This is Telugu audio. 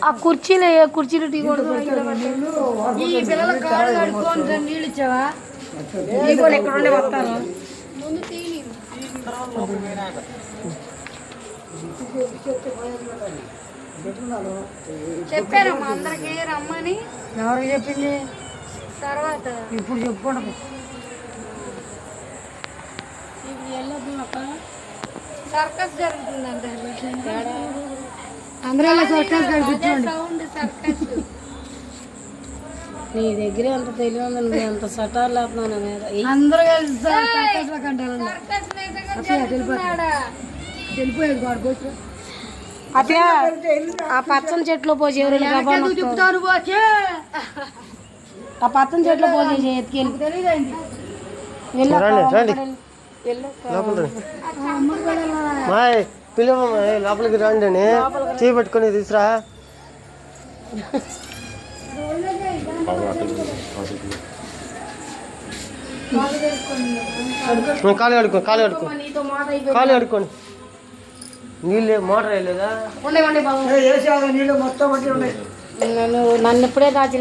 ఆ కుర్చీలు టీ ఈ పిల్లల కాళ్ళు కడుక్కొని నీళ్ళు ఇచ్చావా ఎక్కడ ఉండే వస్తాను చెప్పారమ్మా అందరికి రమ్మని. ఎవరికి చెప్పింది? తర్వాత ఇప్పుడు చెప్పుకోండి. సర్కస్ జరుగుతుందంట అందరూ సర్కస్ సౌండ్ సర్కస్. నీ దగ్గర ఎంత తెలివి ఉంది, నువ్వు ఎంత సటాలు లేకపోతున్నా మీద అందరూ వెళ్ళిపోయేది వాడు. అట్లా ఆ పచ్చని చెట్లు పోసి చెప్తారు ఆ పచ్చని చెట్లు పోసి ఎత్తుకెళ్ళి పిల్లవ లోపలికి రండి అని చేపెట్టుకొని తీసురా. కాలు కడుక్కోండి. నీళ్ళు మోటార్ వేయలేదా? నన్ను ఇప్పుడే రాత్రి